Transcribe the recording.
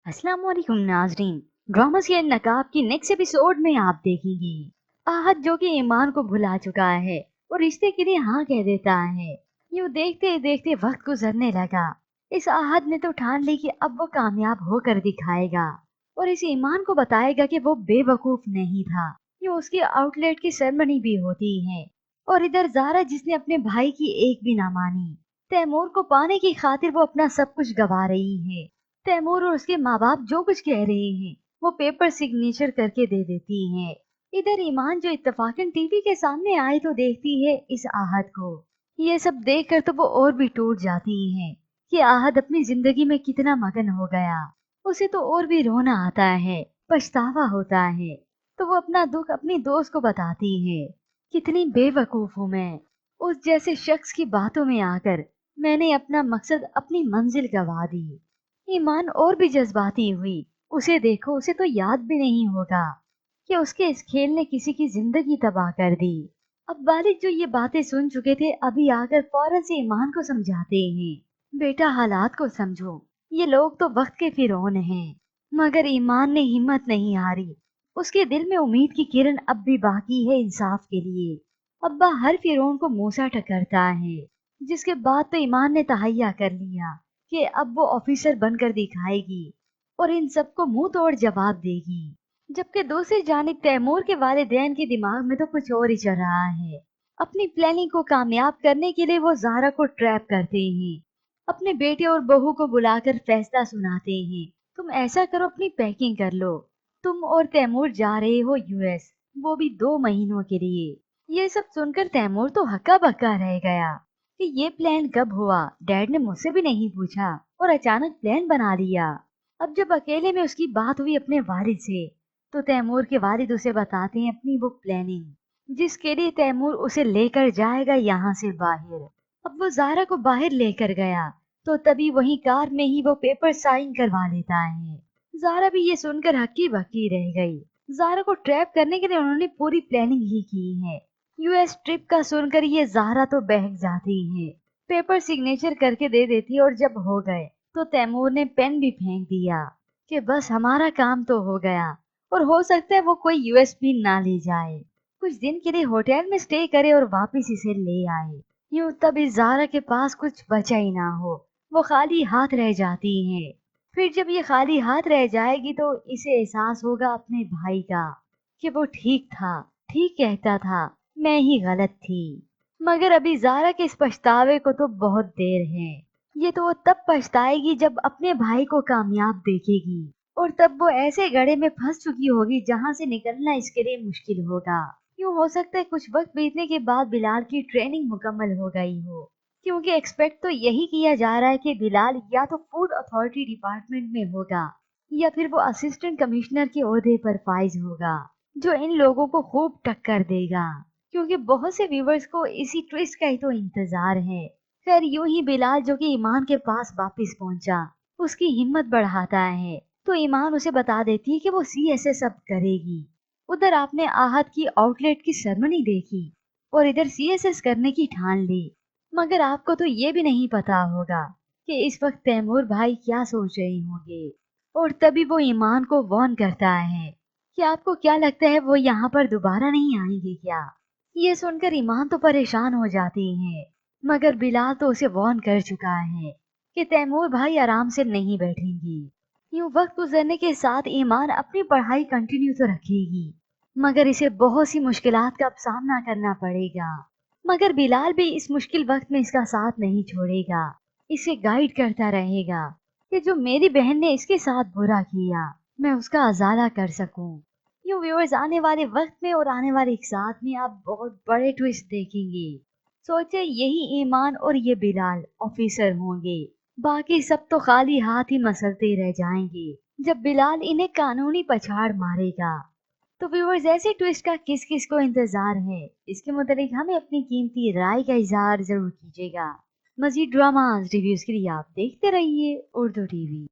अस्सलाम वालेकुम नाजरीन। ड्रामा सीरियल नकाब की नेक्स्ट एपिसोड में आप देखेंगे आहद जो कि ईमान को भुला चुका है और रिश्ते के लिए हाँ कह देता है। यूँ देखते देखते वक्त गुजरने लगा। इस आहद ने तो ठान ली कि अब वो कामयाब होकर दिखाएगा और इस ईमान को बताएगा कि वो बेवकूफ नहीं था। यूँ उसकी आउटलेट की सेरेमनी भी होती है और इधर जारा जिसने अपने भाई की एक भी ना मानी, तैमूर को पाने की खातिर वो अपना सब कुछ गवा रही है। तैमूर और उसके माँ बाप जो कुछ कह रहे हैं वो पेपर सिग्नेचर करके दे देती हैं। इधर ईमान जो इत्तेफाकन टीवी के सामने आए तो देखती है इस आहद को। ये सब देखकर तो वो और भी टूट जाती है कि आहद अपनी जिंदगी में कितना मगन हो गया। उसे तो और भी रोना आता है, पछतावा होता है। तो वो अपना दुख अपनी दोस्त को बताती है। कितनी बेवकूफ हूँ मैं, उस जैसे शख्स की बातों में आकर मैंने अपना मकसद अपनी मंजिल गवा दी। ईमान और भी जज्बाती हुई। उसे देखो, उसे तो याद भी नहीं होगा कि उसके इस खेल ने किसी की जिंदगी तबाह कर दी। अब वालिद जो ये बातें सुन चुके थे अभी आकर फौरन से ईमान को समझाते हैं, बेटा हालात को समझो, ये लोग तो वक्त के फिरौन हैं। मगर ईमान ने हिम्मत नहीं हारी। उसके दिल में उम्मीद की किरण अब भी बाकी है इंसाफ के लिए। अब्बा हर फिरौन को मूसा टकरता है, जिसके बाद तो ईमान ने तहैया कर लिया कि अब वो ऑफिसर बनकर दिखाएगी और इन सबको मुंह तोड़ जवाब देगी। जबकि दूसरी जानिब तैमूर के वालिदैन के दिमाग में तो कुछ और ही चल रहा है। अपनी प्लानिंग को कामयाब करने के लिए वो ज़ारा को ट्रैप करते हैं। अपने बेटे और बहू को बुलाकर फैसला सुनाते हैं, तुम ऐसा करो, अपनी पैकिंग कर लो, तुम और तैमूर जा रहे हो यूएस, वो भी 2 महीनों के लिए। ये सब सुनकर तैमूर तो हक्का बक्का रह गया कि ये प्लान कब हुआ, डैड ने मुझसे भी नहीं पूछा और अचानक प्लान बना लिया। अब जब अकेले में उसकी बात हुई अपने वालिद से, तो तैमूर के वालिद उसे बताते हैं अपनी वो प्लानिंग, जिसके लिए तैमूर उसे लेकर जाएगा यहाँ से बाहर। अब वो ज़ारा को बाहर लेकर गया तो तभी वही कार में ही वो पेपर साइन करवा लेता है। ज़ारा भी ये सुनकर हक्की बक्की रह गई। ज़ारा को ट्रैप करने के लिए उन्होंने पूरी प्लानिंग ही की है। यूएस ट्रिप का सुनकर ये ज़ारा तो बहक जाती है, पेपर सिग्नेचर करके दे देती है और जब हो गए तो तैमूर ने पेन भी फेंक दिया कि बस हमारा काम तो हो गया और हो सकता है वो कोई यूएस भी ना ले जाए। कुछ दिन के लिए होटल में स्टे करे और वापस इसे ले आए। यूं तब इस ज़ारा के पास कुछ बचा ही ना हो, वो खाली हाथ रह जाती है। फिर जब ये खाली हाथ रह जाएगी तो इसे एहसास होगा अपने भाई का कि वो ठीक था, ठीक कहता था, मैं ही गलत थी। मगर अभी ज़ारा के इस पछतावे को तो बहुत देर है। ये तो वो तब पछताएगी जब अपने भाई को कामयाब देखेगी और तब वो ऐसे गड्ढे में फंस चुकी होगी जहां से निकलना इसके लिए मुश्किल होगा। यूँ हो सकता है कुछ वक्त बीतने के बाद बिलाल की ट्रेनिंग मुकम्मल हो गई हो, क्योंकि एक्सपेक्ट तो यही किया जा रहा है कि बिलाल या तो फूड अथॉरिटी डिपार्टमेंट में होगा या फिर वो असिस्टेंट कमिश्नर के ओहदे पर फाइज होगा, जो इन लोगों को खूब टक्कर देगा। क्योंकि बहुत से व्यूवर्स को इसी ट्विस्ट का ही तो इंतजार है। खैर यूं ही बिलाल जो कि ईमान के पास वापस पहुंचा, उसकी हिम्मत बढ़ाता है तो ईमान उसे बता देती है कि वो सीएसएस अब करेगी। उधर आपने आहत की आउटलेट की सेरेमनी देखी और इधर सीएसएस करने की ठान ली। मगर आपको तो ये भी नहीं पता होगा कि इस वक्त तैमूर भाई क्या सोच रहे होंगे। और तभी वो ईमान को वार्न करता है कि आपको क्या लगता है वो यहाँ पर दोबारा नहीं आएंगे क्या। ये सुनकर ईमान तो परेशान हो जाती है, मगर बिलाल तो उसे वार्न कर चुका है कि तैमूर भाई आराम से नहीं बैठेंगी। यूं वक्त गुजरने के साथ ईमान अपनी पढ़ाई कंटिन्यू तो रखेगी, मगर इसे बहुत सी मुश्किलात का अब सामना करना पड़ेगा। मगर बिलाल भी इस मुश्किल वक्त में इसका साथ नहीं छोड़ेगा, इसे गाइड करता रहेगा कि जो मेरी बहन ने इसके साथ बुरा किया मैं उसका अजाला कर सकूं। यूं व्यूअर्स आने वाले वक्त में और आने वाले एक साथ में आप बहुत बड़े ट्विस्ट देखेंगे। सोचे यही ईमान और ये बिलाल ऑफिसर होंगे, बाकी सब तो खाली हाथ ही मसलते रह जाएंगे जब बिलाल इन्हें कानूनी पछाड़ मारेगा। तो व्यूअर्स ऐसे ट्विस्ट का किस किस को इंतजार है, इसके मुतालिक हमें अपनी कीमती राय का इजहार जरूर कीजिएगा। मजीद ड्रामास रिव्यूज के लिए आप देखते रहिए उर्दू टीवी।